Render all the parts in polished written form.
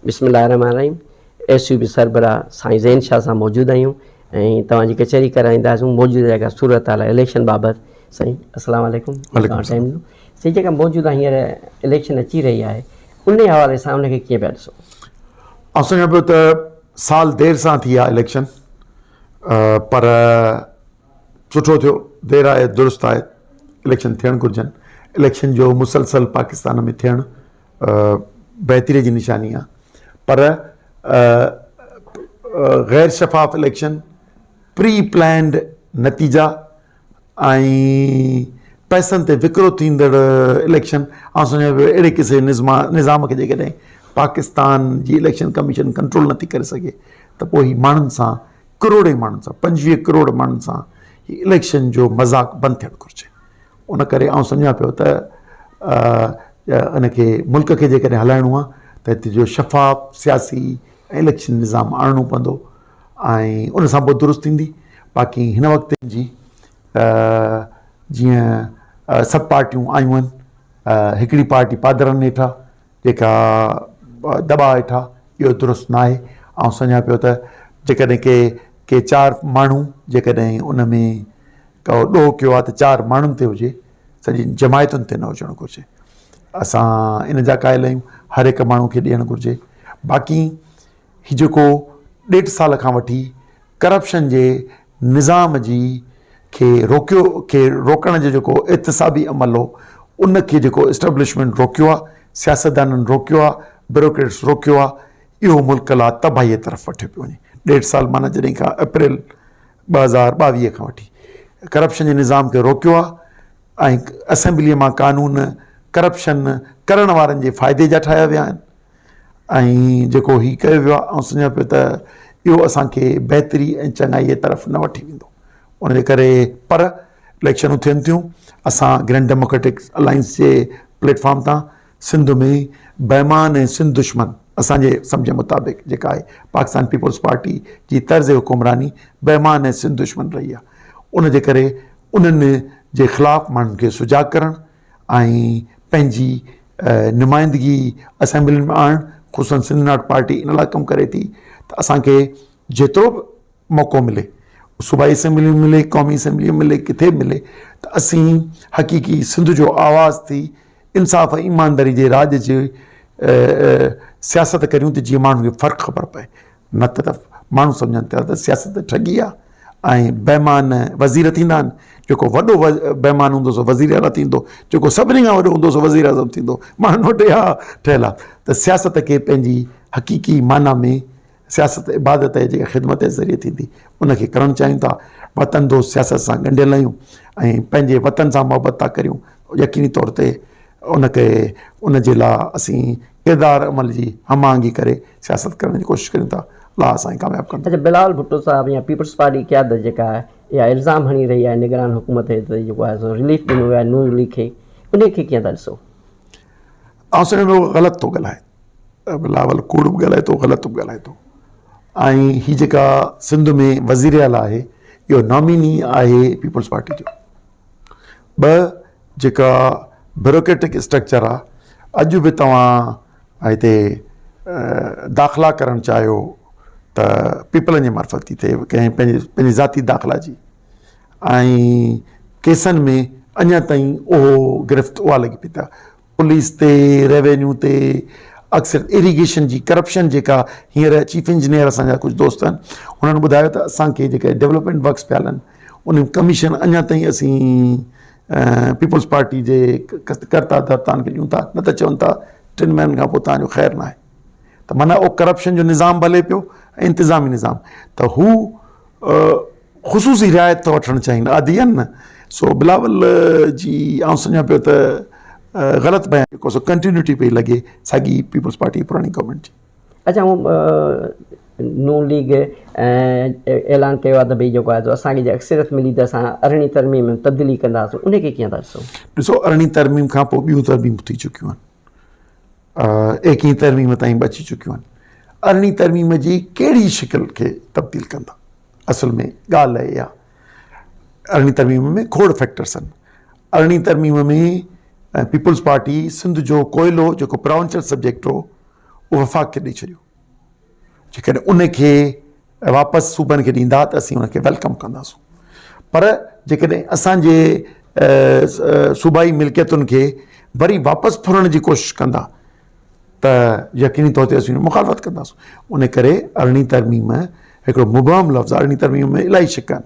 बिस्मिल्लाहिर्रहमानिर्रहीम। SUB सरबराह साईं ज़ैन शाह सां मौजूदु आहियूं ऐं तव्हांजी कचहरी कराईंदासीं मौजूदु जेका सूरत हाल इलेक्शन बाबति। साईं अस्सलाम वालेकुम। टाइम ॾिनो साईं, जेका मौजूदु हींअर इलेक्शन अची रही आहे उन हवाले सां उनखे कीअं पिया ॾिसो? असांजो पियो त साल देरि सां थी आहे इलेक्शन, पर सुठो थियो, देरि आहे दुरुस्त आहे। इलेक्शन थियणु घुरिजनि। इलेक्शन जो मुसलसल पाकिस्तान में थियणु बहितरी जी निशानी आहे, पर गैर शफ़ाफ़ इलेक्शन, प्री प्लैंड नतीजा ऐं पैसनि ते विकिरो थींदड़ इलेक्शन। ऐं सम्झो पियो अहिड़े क़िस्म निज़ाम खे जेकॾहिं पाकिस्तान जी इलेक्शन कमीशन कंट्रोल नथी करे सघे त पोइ ही माण्हुनि सां, करोड़े माण्हुनि सां, 25 करोड़ माण्हुनि सां ही इलेक्शन जो मज़ाक़ बंदि थियणु घुरिजे। उन करे आउं सम्झां पियो त उनखे मुल्क खे जेकॾहिं हलाइणो आहे त हिते जो शफ़ाफ़ सियासी ऐं इलेक्शन निज़ाम आणणो पवंदो ऐं उन सां पोइ दुरुस्त थींदी। बाक़ी हिन वक़्त जी जीअं सभु पार्टियूं आयूं आहिनि, हिकिड़ी पार्टी पादरनि हेठां जेका दॿा हेठां, इहो दुरुस्त न आहे। ऐं सम्झां पियो त जेकॾहिं के 4 माण्हू जेकॾहिं उन में को ॾोह कयो आहे त 4 माण्हुनि ते हुजे, सॼी जमायतुनि ते न हुजणु घुरिजे। असां इन जा क़ाइल आहियूं, हर हिकु माण्हू खे ॾियणु घुरिजे। बाक़ी ही जेको 1.5 साल खां वठी करप्शन जे निज़ाम जी खे रोकण जो जेको एहतिसाबी अमल हो, उन खे जेको इस्टेब्लिशमेंट रोकियो आहे, सियासतदाननि रोकियो आहे, ब्यूरोक्रेट्स रोकियो आहे, इहो मुल्क लाइ तबाहीअ तरफ़ वठियो पियो वञे। 1.5 साल माना जॾहिं खां अप्रैल 2022 खां वठी करप्शन जे निज़ाम खे रोकियो आहे ऐं असेंबलीअ मां कानून करप्शन करण वारनि जे फ़ाइदे जा ठाहिया विया आहिनि ऐं जेको ही कयो वियो आहे। ऐं सम्झां पियो त इहो असांखे बहितरी ऐं चङाईअ तरफ़ न वठी वेंदो। उनजे करे पर इलेक्शनूं थियनि थियूं। असां ग्रैंड डेमोक्रेटिक अलायंस जे प्लेटफॉर्म तां सिंध में बेईमान ऐं सिंध दुश्मन, असांजे सम्झ मुताबिक़ जेका आहे पाकिस्तान पीपल्स पार्टी जी तर्ज़ हुकुमरानी बेईमान ऐं सिंध दुश्मन रही आहे। उनजे करे उन्हनि जे ख़िलाफ़ु माण्हुनि खे सुजाॻ करणु ऐं पंहिंजी नुमाइंदगी असेंबली में आणणु, ख़ुसूसन सिंध नाट पार्टी इन लाइ कमु करे थी त असांखे जेतिरो बि मौक़ो मिले, सूबाई असेंबली में मिले, क़ौमी असेंबली में मिले, किथे बि मिले, त असीं हक़ीक़ी सिंध जो आवाज़ थी इंसाफ़ ऐं ईमानदारी जे राज जे सियासत करियूं त जीअं माण्हुनि खे फ़र्क़ु ख़बर पए। न त माण्हू सम्झनि था त सियासत ठगी आहे ऐं बेईमान वज़ीर थींदा आहिनि। जेको वॾो बेईमान हूंदो सो वज़ीर आला थींदो, जेको सभिनी खां वॾो हूंदो सो वज़ीर आज़म थींदो। माण्हुनि वटि इहा ठहियलु आहे त सियासत खे पंहिंजी हक़ीक़ी माना में सियासत इबादत जे जेका ख़िदमत जे ज़रिए थींदी उनखे करणु चाहियूं था। वतन दोस्त सियासत सां ॻंढियल आहियूं ऐं पंहिंजे वतन सां मोहबत था करियूं। यकीनी तौर ते उनजे लाइ असीं किरदार अमल जी हमआहंगी करे सियासत करण जी कोशिशि करियूं था। अलाह असांखे कामयाबु कंदो। अच्छा, बिलावल भुट्टो साहब या पीपल्स पार्टी क़यादत जेका आहे इहा इल्ज़ाम हणी रही आहे निगरान हुकूमत ते जेको आहे सो रिलीफ ॾिनो वियो आहे नून लीग खे, उनखे कीअं था ॾिसो? ऐं सम्झो ग़लति थो ॻाल्हाए, बिलावल कूड़ बि ॻाल्हाए थो, ग़लति बि ॻाल्हाए थो। ऐं ही जेका सिंध में वज़ीर आला आहे इहो नॉमिनी आहे पीपल्स पार्टी जो। 2 जेका ब्यूरोक्रेटिक स्ट्रक्चर आहे, अॼु बि तव्हां हिते दाख़िला करणु चाहियो त पीपलनि जे मार्फत थी थिए, कंहिं पंहिंजी ज़ाती दाख़िला जी, ऐं केसनि में अञा ताईं उहो गिरफ़्त उहा लॻी पई आहे। पुलिस ते, रेवेन्यू ते, अक्सर इरीगेशन जी करप्शन जेका हींअर चीफ इंजीनियर असांजा कुझु दोस्त आहिनि हुननि ॿुधायो त असांखे जेके डेवलपमेंट वर्क्स पिया हलनि उन कमीशन अञा ताईं असीं पीपल्स पार्टी जे कर्ता धर्ताउनि खे ॾियूं था, न त चवनि था 3 महीननि खां पोइ तव्हांजो ख़ैरु न आहे। त माना उहो करप्शन जो निज़ाम भले पियो ऐं इंतिज़ामी निज़ाम, त हू ख़ुशूसी रिआयत था वठणु चाहिनि, आदी आहिनि न। सो बिलावल जी आउं सम्झां पियो त ग़लति बयान जेको सो कंटिन्यूटी पई लॻे साॻी पीपल्स पार्टी पुराणी गवर्नमेंट जी। अच्छा, नून लीग ऐलान कयो आहे त भई जेको आहे असांखे जे अक्सरियत मिली त असां 18वीं तरमीम में तब्दीली कंदासीं, उनखे कीअं था ॾिसो? ॾिसो, 18वीं तरमीम खां पोइ ॿियूं तरमीमूं थी चुकियूं आहिनि, 21वीं तरमीम ताईं बची चुकियूं आहिनि। 18वीं तरमीम जी कहिड़ी शिकिल खे तब्दील कंदा, असल में ॻाल्हि आहे इहा। 18वीं तरमीम में खोड़ फैक्टर्स आहिनि। 18वीं तरमीम में पीपल्स पार्टी सिंध जो कोयलो जेको प्राउंचर सब्जेक्ट हो उहो वफ़ाक़ खे ॾेई छॾियो। जेकॾहिं उनखे वापसि सूबनि खे ॾींदा त असीं उनखे वेलकम कंदासीं, पर जेकॾहिं असांजे सूबाई मिल्कियतुनि खे वरी वापसि फुरण जी कोशिशि कंदा त यकीनी तौर ते असीं मुखालफ़त कंदासीं। उन करे 18वीं तरमीम हिकिड़ो मुबहम लफ़्ज़ आहे। 18वीं तरमीम में इलाही शिक आहिनि,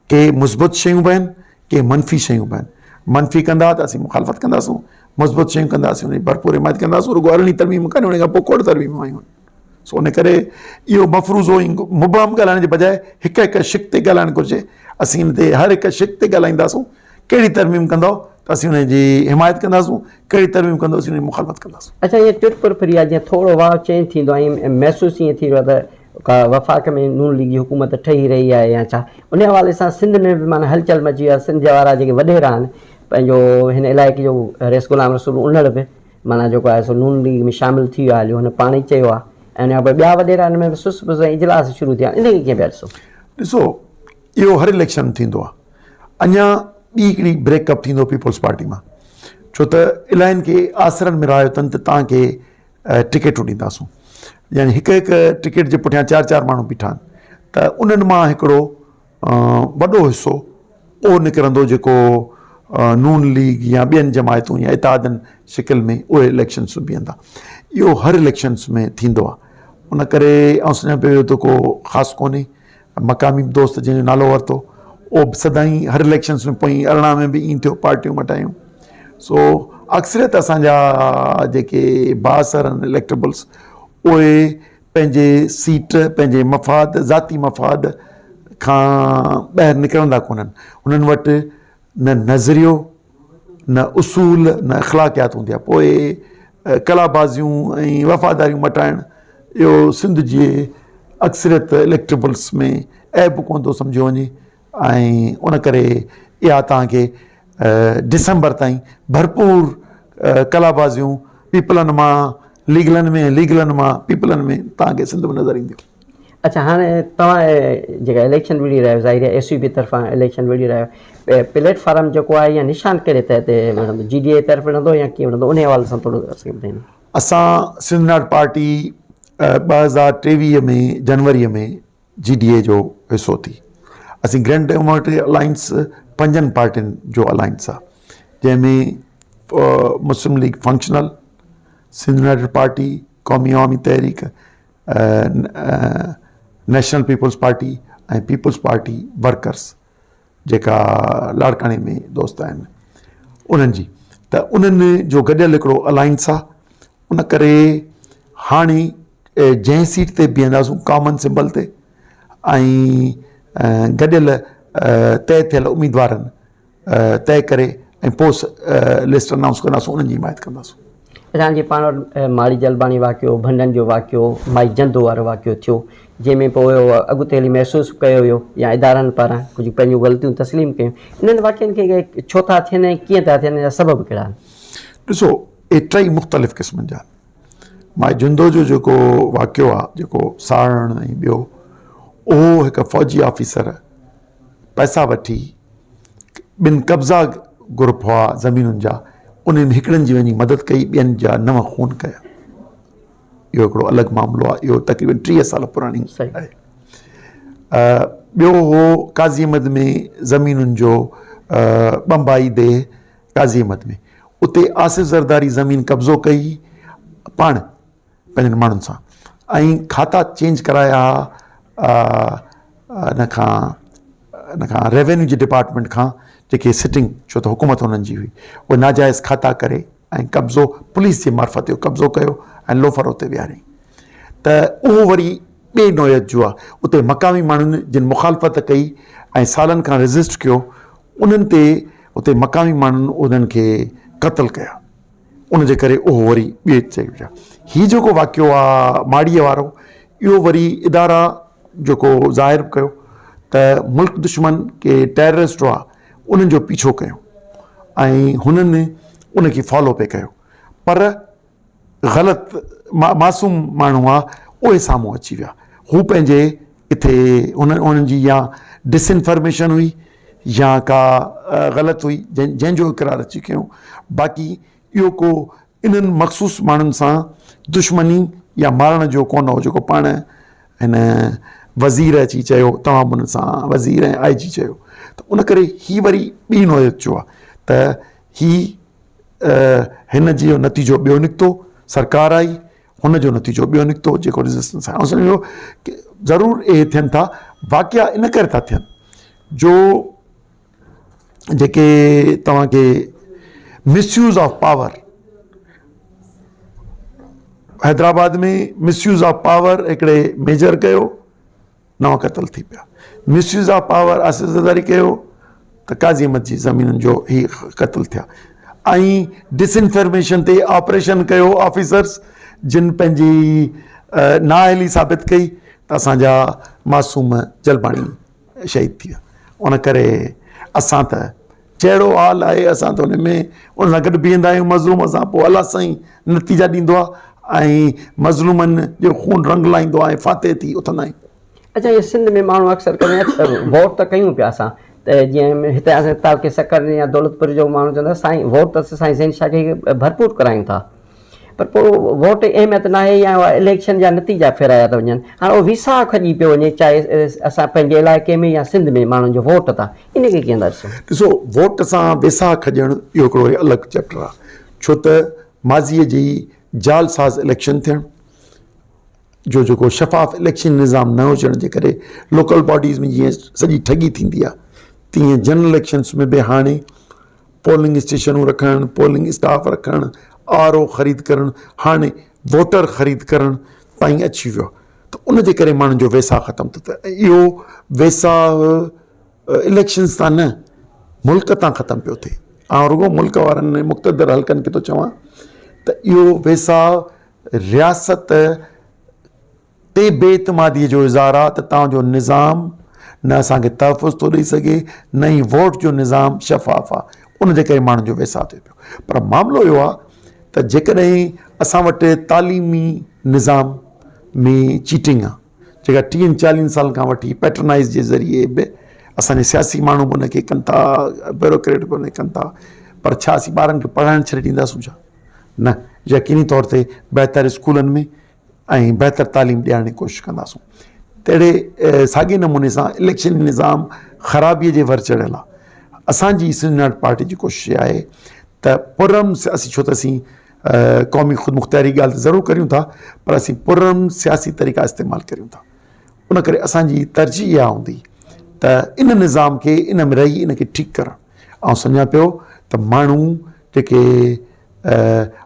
के मुस्बत शयूं बि आहिनि, के मनफ़ी शयूं बि आहिनि। मनफ़ी कंदा त असीं मुखालफ़त कंदासीं, मुस्बत शयूं कंदासीं उनजी भरपूर हिमायत कंदासीं। रुॻो 18वीं तरमीम कान्हे, उन खां पोइ खोड़ तरमीमूं आयूं आहिनि। सो उन करे इहो मफ़रूज़ो मुबहम ॻाल्हाइण जे बजाए हिकु हिकु शिक ते ॻाल्हाइणु घुरिजे। असीं हिन ते हर हिकु शिक ते ॻाल्हाईंदासीं, कहिड़ी तरमीम कंदव त असीं हुनजी हिमायत कंदासीं, कहिड़ी तरमीम कंदव असीं हुनजी मुखालफ़त कंदासीं। अच्छा, ईअं टुट फिरी आहे, जीअं थोरो वाह चेंज थींदो आहे, ऐं महसूसु ईअं थी रहियो आहे त का वफ़ाक़ में नून लीग जी हुकूमत ठही रही आहे या छा, उन हवाले सां सिंध में बि माना हलचल मची वियो आहे। सिंध वारा जेके वॾेरा आहिनि पंहिंजो हिन इलाइक़े जो रेस गुलाम रसूल उनड़ बि माना जेको आहे सो नून लीग में शामिलु थी वियो आहे, हलियो हुन पाण ई चयो आहे। ऐं उन खां पोइ ॿिया वॾेरा हिन में बि सुस पुस इजलास शुरू थिया, इन खे कीअं पिया ॾिसो? ॾिसो, इहो हर इलेक्शन थींदो आहे। अञा ॿी हिकिड़ी ब्रेकअप थींदो पीपल्स पार्टी मां, छो त इलाहिनि खे आसरनि में रहायो अथनि त तव्हांखे टिकेटूं ॾींदासूं। यानी हिकु हिकु टिकेट जे पुठियां 4-4 माण्हू बीठा आहिनि, त उन्हनि मां हिकिड़ो वॾो हिसो उहो निकिरंदो जेको नून लीग या ॿियनि जमायतूं या इत्तेहादनि शिकिल में उहे इलेक्शन्स बीहंदा। इहो हर इलेक्शन्स में थींदो आहे। उन करे ऐं सुञाणो त को ख़ासि कोन्हे। मक़ामी दोस्त जंहिंजो नालो वरितो उहो बि सदाईं हर इलेक्शन्स में पोइ 18 में बि ईअं थियो, पार्टियूं मटायूं। सो अक्सरियत असांजा जेके बासर आहिनि इलेक्टेबल्स, उहे पंहिंजे सीट, पंहिंजे मफ़ाद, ज़ाती मफ़ाद खां ॿाहिरि निकिरंदा कोन्हनि। हुननि वटि न नज़रियो, न उसूल, न अख़लाक़ियात हूंदी आहे। पोइ कलाबाज़ियूं ऐं वफ़ादारियूं मटाइणु, इहो सिंध जे अक्सरियत इलेक्टेबल्स में ऐब कोन थो सम्झो वञे। ऐं उन करे इहा तव्हांखे डिसंबर ताईं भरपूर कलाबाज़ियूं पीपलनि मां लीगलनि में, लीगलनि मां पीपलनि में तव्हांखे सिंध में नज़र ईंदियूं। अच्छा, हाणे तव्हां जेका इलेक्शन विड़ी रहियो, ज़ाहिर आहे SUB तरफ़ां इलेक्शन विड़ी रहियो, प्लेटफॉर्म जेको आहे या निशान कहिड़े तहत विढ़ंदो, GDA तरफ़ विढ़ंदो या कीअं विढ़ंदो, उन हवाले सां थोरो असांखे ॿुधाईंदो। असां सिंध नाट पार्टी 2023 में जनवरीअ में GDA जो हिसो थी। असीं ग्रैंड डेमोक्रेटिक अलायंस 5 पार्टियुनि जो अलायंस आहे, जंहिंमें Muslim League Functional, Sindh United Party, Qaumi Awami Tehreek, National People's Party ऐं पीपल्स पार्टी वर्कर्स जेका लाड़काणे में दोस्त आहिनि उन्हनि जी, त उन्हनि जो गॾियल हिकिड़ो अलायंस आहे। उन करे हाणे जंहिं सीट ते बीहंदासूं कॉमन सिंबल ते ऐं गॾियल तय थियल उम्मीदवारनि तय करे ऐं पोइ लिस्ट अनाउंस कंदासीं, उन्हनि जी हिमायत कंदासीं। तव्हांजे पाण वटि माड़ी जलबाणी वाक़ियो, भंडनि जो वाक़ियो, माई जंदो वारो वाक़ियो थियो, जंहिंमें पोइ अॻुते हली महसूसु कयो वियो या इदारनि पारां कुझु पंहिंजूं ग़लतियूं तस्लीम कयूं। इन्हनि वाक़ियनि खे छो था थियनि, कीअं था थियनि, या सबब कहिड़ा आहिनि? ॾिसो, एतिरा ई मुख़्तलिफ़ क़िस्मनि जा माई जंदो जो जेको वाक़ियो आहे, जेको साड़ण ऐं ॿियो, उहो हिकु फ़ौजी ऑफिसर पैसा वठी ॿिनि कब्ज़ा ग्रुप हुआ ज़मीनुनि जा, उन्हनि हिकिड़नि जी वञी मदद कई, ॿियनि जा 9 खून कया। इहो हिकिड़ो अलॻि मामिलो आहे, इहो तक़रीबन 30 साल पुराणी आहे। ॿियो हो काज़ी अहमद में ज़मीनुनि जो बम्बाई दे काज़ी अहमद में, उते आसिफ़ ज़रदारी ज़मीन कब्ज़ो कई पाण पंहिंजनि माण्हुनि सां, ऐं खाता चेंज कराया हिन खां रेवेन्यू जे डिपार्टमेंट खां, जेके सिटिंग, छो त हुकूमत हुननि जी हुई, उहे नाजाइज़ खाता करे ऐं कब्ज़ो पुलिस जे मार्फत जो कब्ज़ो कयो ऐं लोफर उते विहारियईं। त उहो वरी ॿिए नौयत जो आहे। उते मक़ामी माण्हुनि जिन मुखालफ़त कई ऐं सालनि खां रेज़िस्ट कयो, उन्हनि ते उते मक़ामी माण्हुनि उन्हनि खे क़तल कया। उनजे करे उहो वरी ॿिए चई विया। हीउ जेको वाक़ियो आहे माड़ीअ वारो, इहो वरी इदारा जेको ज़ाहिर कयो त मुल्क दुश्मन के टेररिस्ट हुआ, उन्हनि जो पीछो कयो ऐं हुननि उनखे फॉलो पे कयो, पर ग़लति मासूम माण्हू आहे उहे साम्हूं अची विया। हू पंहिंजे किथे उन्हनि जी या डिसइंफॉर्मेशन हुई या का ग़लति हुई जंहिंजो इक़रार अची कयूं। बाक़ी इहो को इन्हनि मख़सूस माण्हुनि सां दुश्मनी या मारण जो कोन हो जेको पाण हिन वज़ीर अची चयो तव्हां हुन सां वज़ीर ऐं आई जी चयो त उन करे हीअ वरी ॿी नौयत जो आहे त हिन जो नतीजो ॿियो निकितो सरकार आई हुन जो नतीजो ॿियो निकितो जेको रेज़िस्टेंस आहे। ऐं सम्झो की ज़रूरु इहे थियनि था वाक़िया इन करे था थियनि जो जेके तव्हांखे मिसयूज़ ऑफ पावर हैदराबाद में मिसयूज़ ऑफ पावर हिकिड़े मेजर कयो 9 क़तल थी पिया, misuse of power Asif Zardari कयो त काज़ी अहमद जी ज़मीनुनि जो ही क़तल थिया ऐं डिसइंफॉर्मेशन ते ऑपरेशन कयो ऑफिसर्स जिन पंहिंजी नाअहली साबित कई त असांजा मासूम जलबाणी शहीद थी विया। उन करे असां त जहिड़ो हाल आहे असां त उन में उन सां गॾु बीहंदा आहियूं मज़लूम सां, पोइ अलाह साईं नतीजा ॾींदो आहे ऐं मज़लूमनि जो खून रंग लाहींदो आहे, फाते थी उथंदा आहियूं। अच्छा, इहे सिंध में माण्हू अक्सर वोट त कयूं पिया असां त जीअं हिते असां तालके सकर या दौलतपुर जो माण्हू चवंदा साईं वोट त साईं ज़ैन शाह खे भरपूर करायूं था, पर पोइ वोट अहमियत न आहे या इलेक्शन जा नतीजा फेराया था वञनि। हाणे उहो विसाह खॼी पियो वञे चाहे असां पंहिंजे इलाइक़े में या सिंध में माण्हुनि जो वोट था, इन खे कीअं था ॾिसो? ॾिसो, वोट सां विसाह खॼणु इहो हिकिड़ो अलॻि चैप्टर आहे, छो त माज़ीअ जी जालसाज़ इलेक्शन थियणु जो जेको शफ़ाफ़ इलेक्शन निज़ाम न हुजण जे करे लोकल बॉडीज़ में जीअं सॼी ठगी थींदी आहे तीअं जनरल इलेक्शन्स में बि हाणे पोलिंग स्टेशनूं रखणु, पोलिंग स्टाफ रखणु, RO ख़रीद करणु, हाणे वोटर ख़रीद करणु ताईं अची वियो त उन जे करे माण्हुनि जो वेसाह ख़तमु थो थिए। इहो वेसाह इलेक्शन्स तां न मुल्क तां ख़तमु पियो थिए। ऐं रुगो मुल्क वारनि मुक़्तदर हल्कनि खे थो चवां त इहो वेसाह रियासत ते बेइतमादीअ जो इज़हार आहे त तव्हांजो निज़ाम न असांखे तहफ़ुज़ थो ॾेई सघे, न ई वोट जो निज़ाम शफ़ाफ़ आहे, उन जे करे माण्हुनि जो वेसाह थिए पियो। पर मामिलो इहो आहे त जेकॾहिं असां वटि तालीमी निज़ाम में चीटिंग आहे जेका 30-40 साल खां वठी पैटर्नाइज़ जे ज़रिए बि असांजे सियासी माण्हू बि उनखे कनि था, ब्यूरोक्रेट बि उनखे कनि था, पर छा असीं ॿारनि खे पढ़ाइणु छॾे ॾींदासीं छा? न, यकीनी तौर ते बहितर स्कूलनि में ऐं बहितर तालीम ॾियण जी कोशिशि कंदासूं। तहिड़े साॻिए नमूने सां इलेक्शन निज़ाम ख़राबीअ जे वर चढ़ियल आहे। असांजी सिंध पार्टी जी कोशिशि आहे त पुरम असीं छो त असीं क़ौमी ख़ुदि मुख़्तियारी ॻाल्हि त ज़रूरु करियूं था, पर असीं पुरम सियासी तरीक़ा इस्तेमालु करियूं था। उन करे असांजी तरजीह इहा हूंदी त इन निज़ाम खे इन में रही इन खे ठीकु करणु। ऐं सम्झां पियो त माण्हू जेके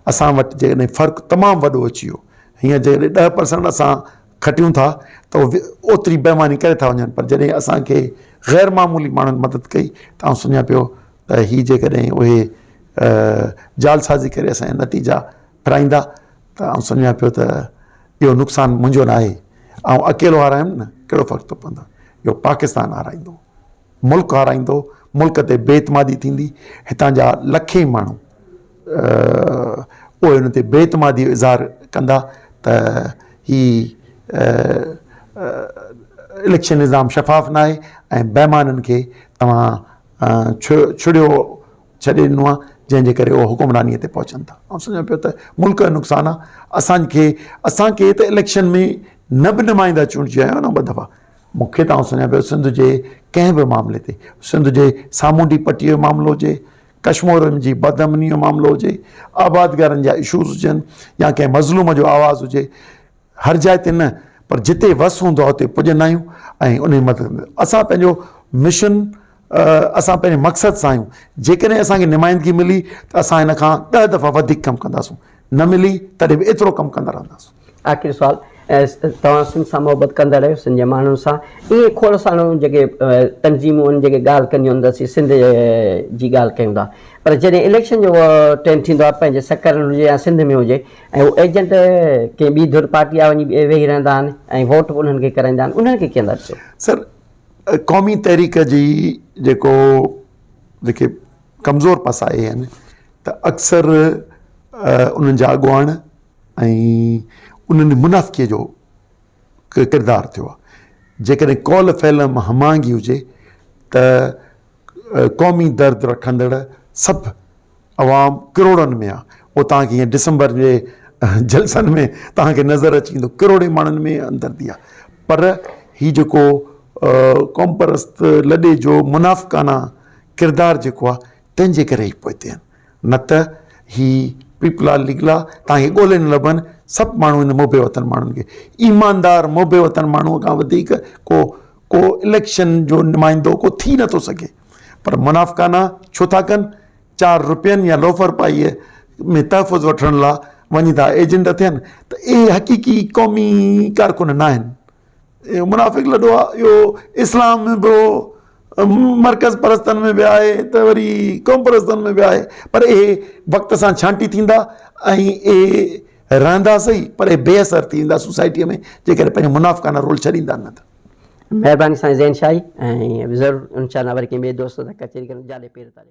असां वटि जेकॾहिं फ़र्क़ु तमामु वॾो अची वियो, हीअं जेकॾहिं 10% असां खटियूं था त ओतिरी बेईमानी करे था वञनि, पर जॾहिं असांखे ग़ैर मामूली माण्हुनि मदद कई त आउं सम्झां पियो त हीअ जेकॾहिं उहे जालसाज़ी करे असांजा नतीजा फिराईंदा त आउं सम्झां पियो त इहो नुक़सानु मुंहिंजो न आहे। ऐं अकेलो हारायुमि न, कहिड़ो फ़र्क़ु थो पवंदो? इहो पाकिस्तान हाराईंदो, मुल्क हाराईंदो, मुल्क ते बेइतमादी थींदी, हितां जा लखे माण्हू उहे हुन ते बेइतमादी जो इज़हार कंदा त ही इलेक्शन निज़ाम शफ़ाफ़ न आहे ऐं बेईमाननि खे तव्हां छॾे ॾिनो आहे जंहिंजे करे उहो हुकुमरानीअ ते पहुचनि था। ऐं सम्झो पियो त मुल्क जो नुक़सानु आहे। असांखे त इलेक्शन में न बि नुमाइंदा चूंडिजी आहियो न 2 दफ़ा। मूंखे त आउं सम्झां पियो सिंध जे कंहिं बि मामले ते, सिंध जे सामूंडी पटीअ जो मामिलो हुजे, कश्मीरनि जी बदअमनी जो मामिलो हुजे, आबादगारनि जा इशूज़ हुजनि या कंहिं मज़लूम जो आवाज़ु हुजे, हर जाइ ते न, पर जिते वस हूंदो आहे उते पुॼंदा आहियूं ऐं उन जी मदद असां पंहिंजो मिशन असां पंहिंजे मक़सद सां आहियूं। जेकॾहिं असांखे नुमाइंदगी मिली त असां हिन खां 10 दफ़ा वधीक कमु कंदासूं, न मिली तॾहिं बि एतिरो कमु कंदा रहंदासूं। आख़िरी सुवाल, तव्हां सिंध सां मोहबत कंदा रहियो, सिंध जे माण्हुनि सां ईअं खोड़ साण्हू जेके तंज़ीमूं आहिनि जेके ॻाल्हि कंदियूं आहिनि, असीं सिंध जी ॻाल्हि कयूं था, पर जॾहिं इलेक्शन जो टाइम थींदो आहे पंहिंजे सकरनि हुजे या सिंध में हुजे ऐं उहे एजेंट कंहिं ॿी धुर पार्टी आहे वञी वेही रहंदा आहिनि ऐं वोट बि उन्हनि खे कराईंदा आहिनि, उन्हनि खे कीअं था ॾिसो? सर, क़ौमी तहरीक जी जेके कमज़ोर पासा इहे आहिनि त अक्सर उन्हनि जा अॻुवाण ऐं उन्हनि मुनाफ़िक़ीअ जो किरदारु थियो आहे। जेकॾहिं कौल फैल हमांगी हुजे त क़ौमी दर्द रखंदड़ सभु अवाम करोड़नि में आहे। उहो तव्हांखे हीअं डिसंबर जे जलसनि में तव्हांखे नज़र अची वेंदो, करोड़े माण्हुनि में अंदरि आहे। पर हीउ जेको क़ौम परस्त लॾे जो मुनाफ़िकाना किरदारु जेको आहे तंहिंजे करे ई पोइते आहिनि, न त ही पीपल आर लीगला तव्हांखे ॻोल्हे न लभनि। सभु माण्हू इन मोबे वतन माण्हुनि खे, ईमानदार मोबे वतन माण्हूअ खां वधीक को इलेक्शन जो नुमाइंदो को थी नथो सघे। पर मुनाफ़िकाना छो था कनि? 4 रुपयनि या लोफर पाईअ में तहफ़ुज़ वठण लाइ वञी था एजेंट थियनि, त इहे हक़ीक़ी क़ौमी कारकुन न आहिनि। मुनाफ़िक़ लॾो आहे इहो इस्लाम में बि मर्कज़ परस्तनि में बि आहे त वरी क़ौम परस्तनि में बि आहे, पर इहे वक़्त सां छांटी थींदा ऐं इहे रहंदा सही, पर इहे बेअसर थी वेंदा सोसाइटीअ में जेकॾहिं पंहिंजो मुनाफ़िकाना रोल छॾींदा न त। महिरबानी साईं ज़ैन शाही, ऐं ज़रूरु इंशाअल्लाह वरी कंहिं ॿिए दोस्त सां कचहरी करूं जाले पेर तारीख़।